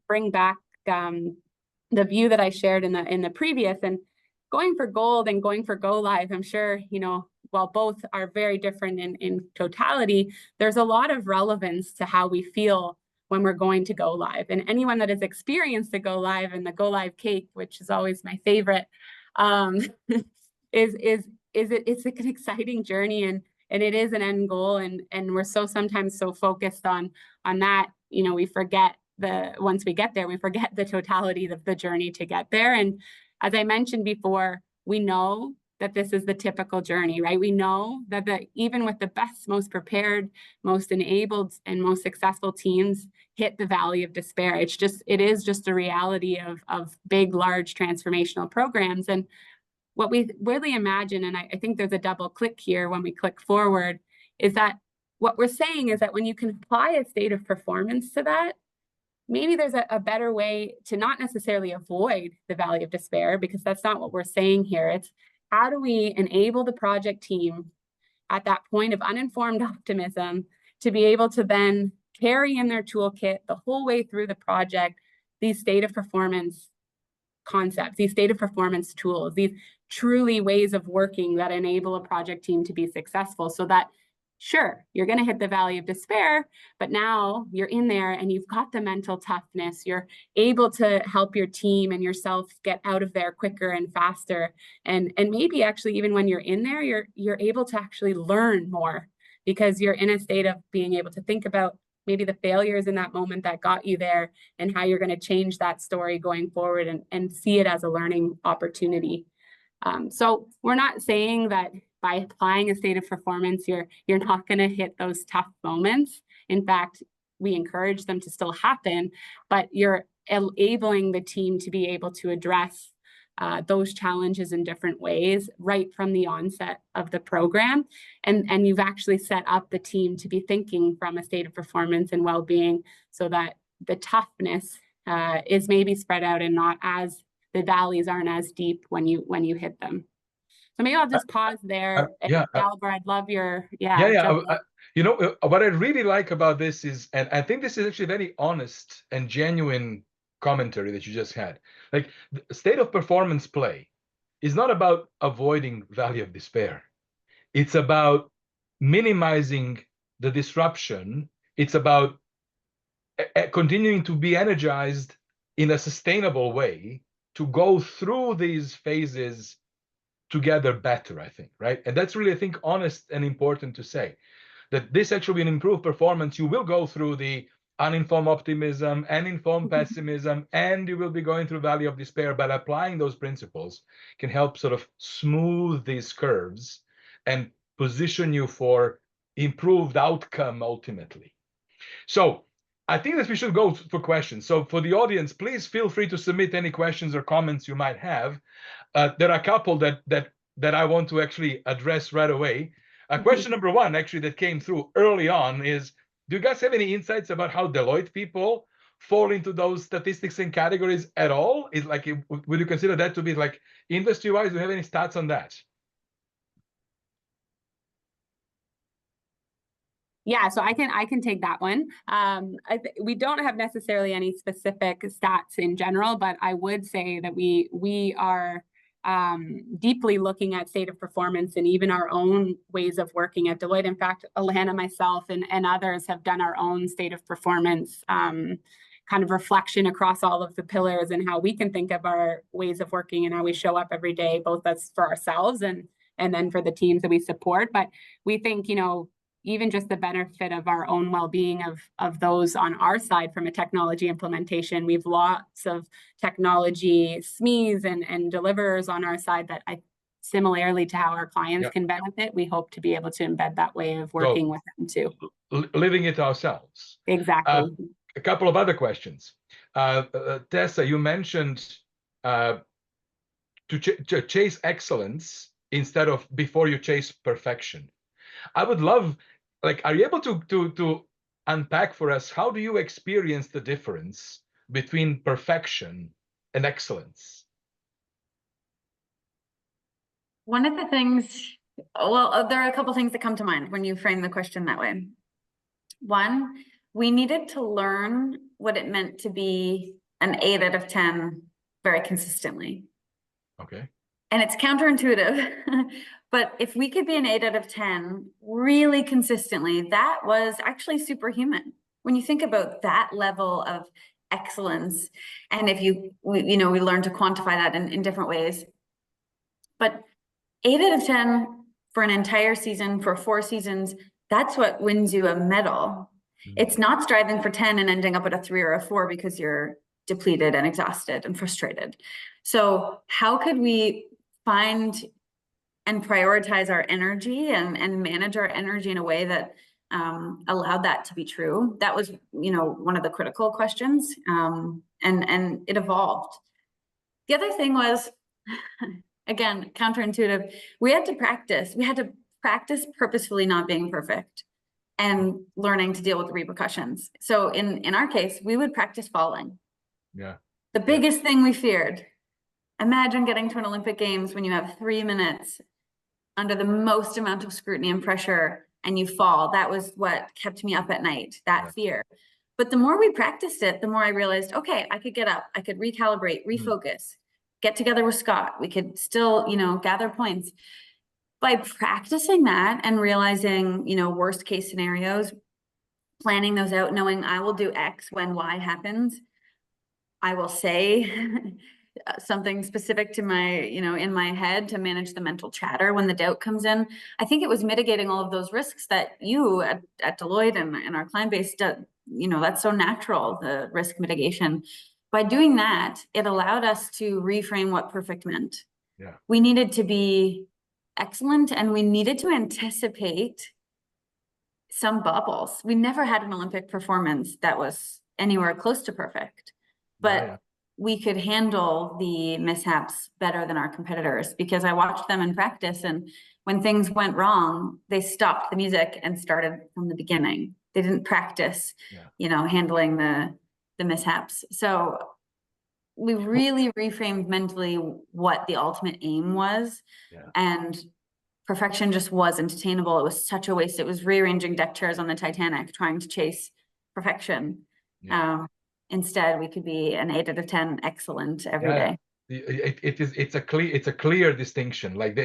bring back the view that I shared in the previous, and going for gold and going for go live. I'm sure while both are very different in totality, there's a lot of relevance to how we feel when we're going to go live. And anyone that has experienced the go live and the go live cake, which is always my favorite, it's an exciting journey and it is an end goal, and we're sometimes so focused on that, we forget once we get there, we forget the totality of the journey to get there. And as I mentioned before, we know that this is the typical journey, right? We know that even with the best, most prepared, most enabled, and most successful teams hit the valley of despair. It is just a reality of big, large transformational programs. And what we really imagine, and I think there's a double click here when we click forward, is that what we're saying is that when you can apply a state of performance to that, maybe there's a better way to not necessarily avoid the valley of despair, because that's not what we're saying here. It's how do we enable the project team at that point of uninformed optimism to be able to then carry in their toolkit the whole way through the project, these state of performance concepts, these state of performance tools, these truly ways of working that enable a project team to be successful, so that sure, you're going to hit the valley of despair, but now you're in there and you've got the mental toughness. You're able to help your team and yourself get out of there quicker and faster. And maybe actually even when you're in there, you're able to actually learn more, because you're in a state of being able to think about maybe the failures in that moment that got you there and how you're going to change that story going forward and see it as a learning opportunity. So we're not saying that by applying a state of performance, you're not going to hit those tough moments. In fact, we encourage them to still happen, but you're enabling the team to be able to address those challenges in different ways right from the onset of the program. And you've actually set up the team to be thinking from a state of performance and well-being, so that the toughness is maybe spread out and not as, the valleys aren't as deep when you hit them. So maybe I'll just pause there. Dalibor, I'd love your, you know, what I really like about this is, and I think this is actually very honest and genuine commentary that you just had. Like, the state of performance play is not about avoiding valley of despair. It's about minimizing the disruption. It's about continuing to be energized in a sustainable way to go through these phases together better, I think, right? And that's really, I think, honest and important to say, that this actually will improve performance. You will go through the uninformed optimism and informed pessimism, and you will be going through valley of despair, but applying those principles can help sort of smooth these curves and position you for improved outcome ultimately. So I think that we should go for questions. So for the audience, please feel free to submit any questions or comments you might have. There are a couple that I want to actually address right away. Question number one, actually, that came through early on is, do you guys have any insights about how Deloitte people fall into those statistics and categories at all? Is like, would you consider that to be like industry-wise? Do you have any stats on that? Yeah, so I can take that one. We don't have necessarily any specific stats in general, but I would say that we are deeply looking at state of performance and even our own ways of working at Deloitte. In fact, Alana, myself, and others have done our own state of performance kind of reflection across all of the pillars, and how we can think of our ways of working and how we show up every day, both as for ourselves and then for the teams that we support. But we think, you know, even just the benefit of our own well-being of those on our side from a technology implementation. We have lots of technology SMEs and deliverers on our side that similarly to how our clients can benefit, we hope to be able to embed that way of working with them too. Living it ourselves. Exactly. A couple of other questions. Tessa, you mentioned to chase excellence instead of before you chase perfection. I would love, like, are you able to unpack for us, how do you experience the difference between perfection and excellence? One of the things, well, there are a couple things that come to mind when you frame the question that way. One, we needed to learn what it meant to be an 8 out of 10 very consistently. Okay. And it's counterintuitive, but if we could be an 8 out of 10 really consistently, that was actually superhuman. When you think about that level of excellence, and if we learn to quantify that in different ways. But 8 out of 10 for an entire season, for 4 seasons, that's what wins you a medal. It's not striving for 10 and ending up at a 3 or a 4 because you're depleted and exhausted and frustrated. So how could we find and prioritize our energy and manage our energy in a way that allowed that to be true? That was, one of the critical questions, and it evolved. The other thing was, again, counterintuitive. We had to practice purposefully not being perfect and learning to deal with the repercussions. So in our case, we would practice falling. Yeah. The biggest thing we feared. Imagine getting to an Olympic Games when you have 3 minutes under the most amount of scrutiny and pressure and you fall. That was what kept me up at night, that fear. But the more we practiced it, the more I realized, okay, I could get up, I could recalibrate, refocus, get together with Scott. We could still, gather points. By practicing that and realizing, worst case scenarios, planning those out, knowing I will do X when Y happens, I will say something specific to my, in my head to manage the mental chatter when the doubt comes in. I think it was mitigating all of those risks that you at Deloitte and our client base, that's so natural, the risk mitigation. By doing that, it allowed us to reframe what perfect meant. Yeah. We needed to be excellent and we needed to anticipate some bubbles. We never had an Olympic performance that was anywhere close to perfect. But we could handle the mishaps better than our competitors, because I watched them in practice, and when things went wrong, they stopped the music and started from the beginning. They didn't practice, handling the mishaps. So we really reframed mentally what the ultimate aim was, and perfection just wasn't attainable. It was such a waste. It was rearranging deck chairs on the Titanic, trying to chase perfection. Instead, we could be an 8 out of 10 excellent every day. It's a clear distinction. Like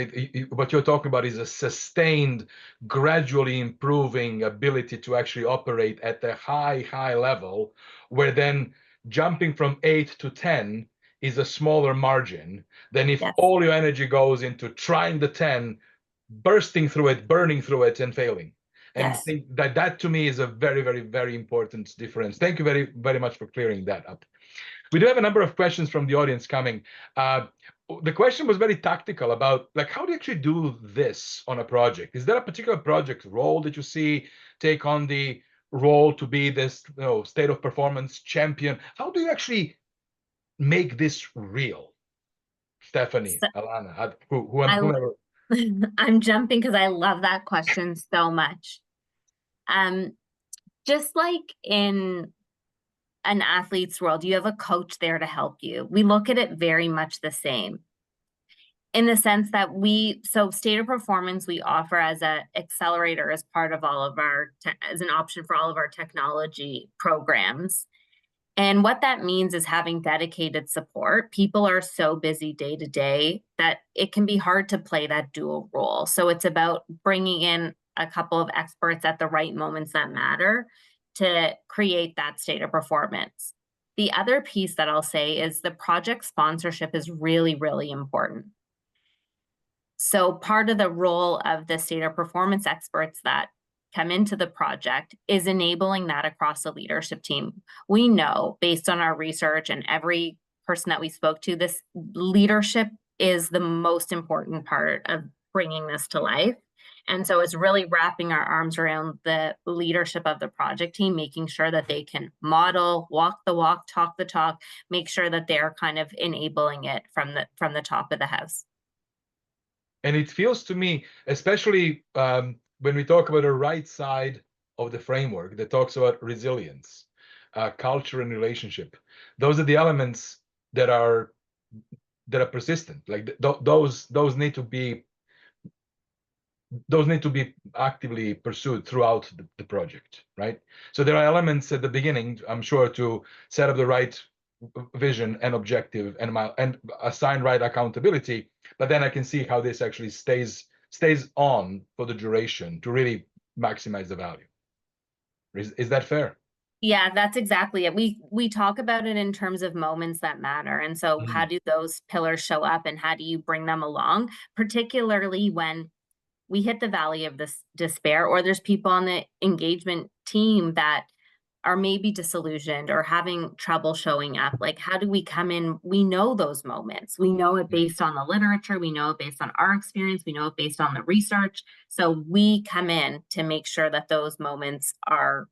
what you're talking about is a sustained, gradually improving ability to actually operate at a high level, where then jumping from 8 to 10 is a smaller margin than if all your energy goes into trying the 10, bursting through it, burning through it, and failing. And I think that to me is a very, very, very important difference. Thank you very, very much for clearing that up. We do have a number of questions from the audience coming. The question was very tactical about, like, how do you actually do this on a project? Is there a particular project role that you see take on the role to be this state of performance champion? How do you actually make this real? Stephanie, Alana, whoever. I'm jumping because I love that question so much. Just like in an athlete's world, you have a coach there to help you. We look at it very much the same, in the sense that state of performance we offer as an accelerator as part of all of our, as an option for all of our technology programs. And what that means is having dedicated support. People are so busy day to day that it can be hard to play that dual role. So it's about bringing in a couple of experts at the right moments that matter to create that state of performance. The other piece that I'll say is the project sponsorship is really, really important. So part of the role of the state of performance experts that come into the project is enabling that across the leadership team. We know, based on our research and every person that we spoke to, this leadership is the most important part of bringing this to life. And so it's really wrapping our arms around the leadership of the project team, making sure that they can model, walk the walk, talk the talk, make sure that they're kind of enabling it from the top of the house. And it feels to me, especially when we talk about the right side of the framework that talks about resilience, culture, and relationship, those are the elements that are persistent. Like those need to be actively pursued throughout the project, right? So there are elements at the beginning, I'm sure, to set up the right vision and objective and assign right accountability, but then I can see how this actually stays on for the duration to really maximize the value. Is that fair? Yeah, that's exactly it. We talk about it in terms of moments that matter. And so how do those pillars show up and how do you bring them along, particularly when we hit the valley of this despair, or there's people on the engagement team that are maybe disillusioned or having trouble showing up. Like, how do we come in? We know those moments. We know it based on the literature. We know it based on our experience. We know it based on the research. So we come in to make sure that those moments are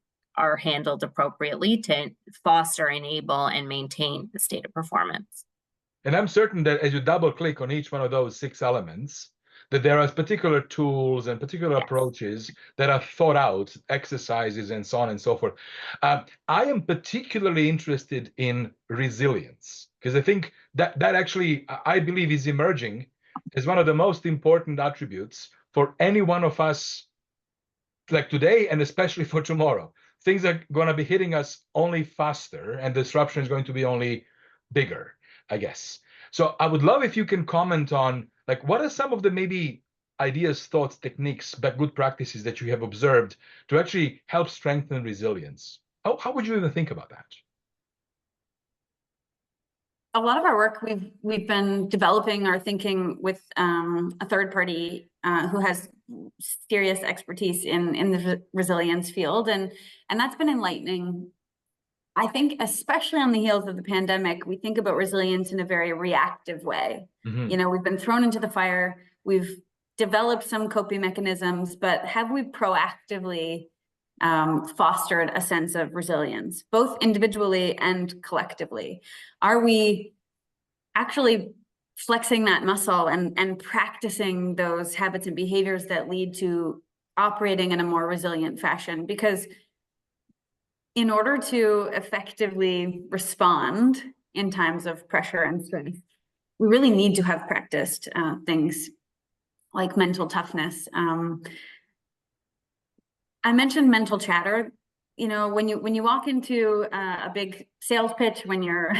handled appropriately to foster, enable, and maintain the state of performance. And I'm certain that as you double click on each one of those 6 elements, that there are particular tools and particular approaches that are thought out, exercises and so on and so forth. I am particularly interested in resilience, because I think that actually, I believe, is emerging as one of the most important attributes for any one of us, like today and especially for tomorrow. Things are going to be hitting us only faster, and disruption is going to be only bigger, I guess. So I would love if you can comment on, like, what are some of the maybe ideas, thoughts, techniques, but good practices that you have observed to actually help strengthen resilience? How would you even think about that? A lot of our work, we've been developing our thinking with a third party who has serious expertise in the resilience field, and that's been enlightening. I think, especially on the heels of the pandemic, we think about resilience in a very reactive way. We've been thrown into the fire, we've developed some coping mechanisms, but have we proactively fostered a sense of resilience, both individually and collectively? Are we actually flexing that muscle and practicing those habits and behaviors that lead to operating in a more resilient fashion? Because in order to effectively respond in times of pressure and stress, we really need to have practiced things like mental toughness. I mentioned mental chatter. You know, when you walk into a big sales pitch, when you're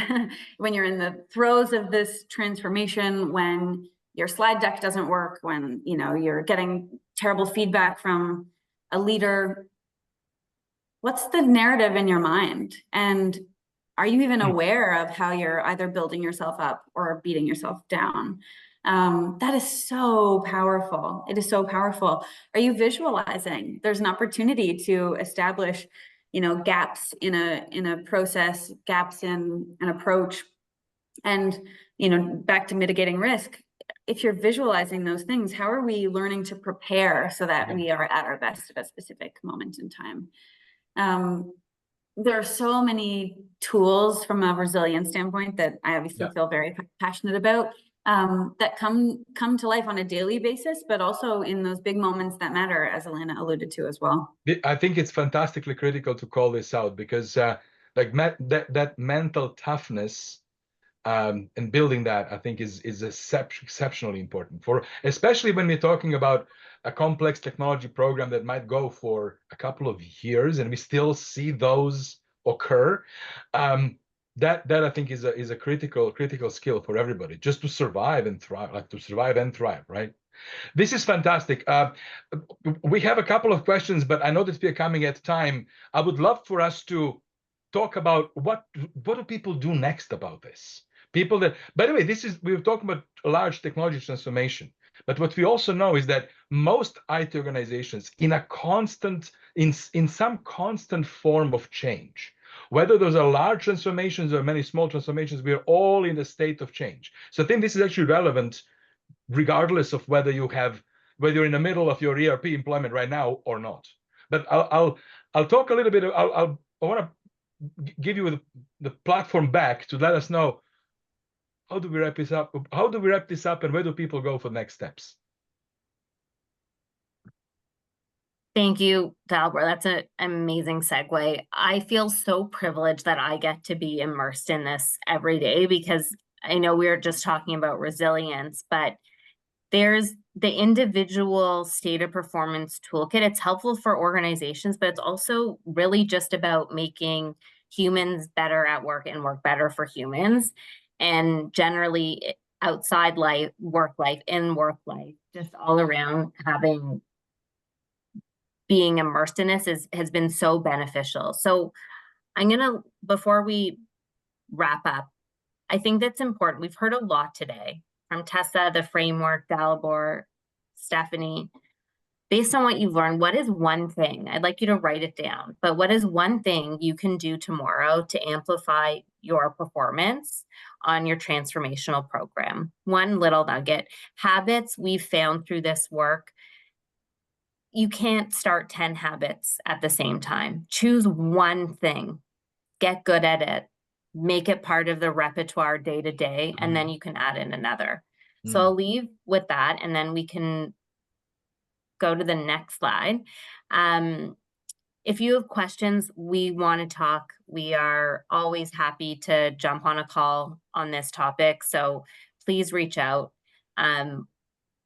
when you're in the throes of this transformation, when your slide deck doesn't work, when you're getting terrible feedback from a leader, what's the narrative in your mind? And are you even aware of how you're either building yourself up or beating yourself down? That is so powerful. It is so powerful. Are you visualizing? There's an opportunity to establish, gaps in a process, gaps in an approach, and back to mitigating risk. If you're visualizing those things, how are we learning to prepare so that we are at our best at a specific moment in time? There are so many tools from a resilience standpoint that I obviously feel very passionate about, that come to life on a daily basis, but also in those big moments that matter, as Alana alluded to as well. I think it's fantastically critical to call this out, because that mental toughness and building that, I think, is exceptionally important, especially when we're talking about a complex technology program that might go for a couple of years and we still see those occur. That I think is a critical skill for everybody, just to survive and thrive, right? This is fantastic. We have a couple of questions, but I know that we are coming at time. I would love for us to talk about what do people do next about this. People that, by the way, we're talking about a large technology transformation, but what we also know is that most IT organizations in some constant form of change, whether those are large transformations or many small transformations, we're all in a state of change. So I think this is actually relevant regardless of whether you're in the middle of your ERP employment right now or not. But I'll talk a little bit. I want to give you the platform back to let us know, how do we wrap this up? How do we wrap this up, and where do people go for next steps? Thank you, Dalibor. That's an amazing segue. I feel so privileged that I get to be immersed in this every day, because I know we were just talking about resilience, but there's the individual state of performance toolkit. It's helpful for organizations, but it's also really just about making humans better at work and work better for humans. And generally outside life, work life, in work life, just all around, being immersed in this has been so beneficial. So before we wrap up, I think that's important. We've heard a lot today from Tessa, the framework, Dalibor, Stephanie. Based on what you've learned, what is one thing? I'd like you to write it down, but what is one thing you can do tomorrow to amplify your performance on your transformational program? One little nugget. Habits we've found through this work, you can't start 10 habits at the same time. Choose one thing, get good at it, make it part of the repertoire day to day, and then you can add in another. So I'll leave with that, and then we can go to the next slide. If you have questions, we want to talk. We are always happy to jump on a call on this topic. So please reach out.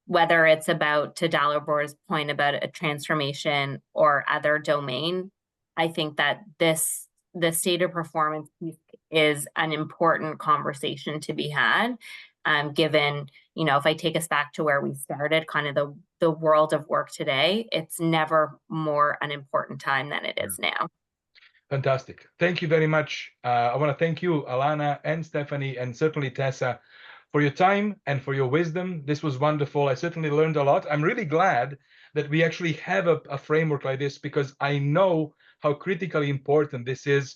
Whether it's about, to Dalibor's point about a transformation or other domain, I think that the state of performance is an important conversation to be had, given, if I take us back to where we started, kind of the world of work today, it's never more an important time than it is now. Fantastic. Thank you very much. I want to thank you, Alana and Stephanie, and certainly Tessa, for your time and for your wisdom. This was wonderful. I certainly learned a lot. I'm really glad that we actually have a framework like this, because I know how critically important this is.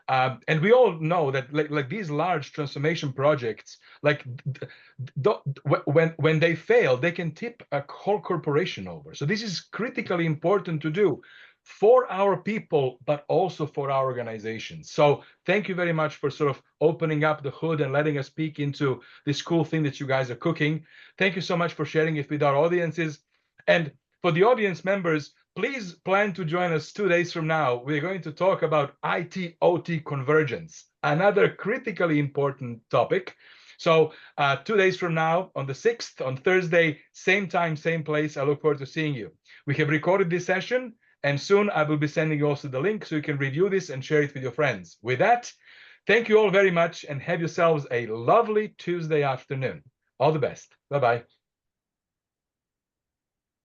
And we all know that like these large transformation projects, when they fail, they can tip a whole corporation over. So this is critically important to do. for our people, but also for our organizations. So thank you very much for sort of opening up the hood and letting us peek into this cool thing that you guys are cooking. Thank you so much for sharing it with our audiences. And for the audience members, please plan to join us 2 days from now. We're going to talk about IT-OT convergence, another critically important topic. So 2 days from now, on the 6th, on Thursday, same time, same place, I look forward to seeing you. We have recorded this session, and soon I will be sending you also the link so you can review this and share it with your friends. With that, thank you all very much and have yourselves a lovely Tuesday afternoon. All the best. Bye-bye.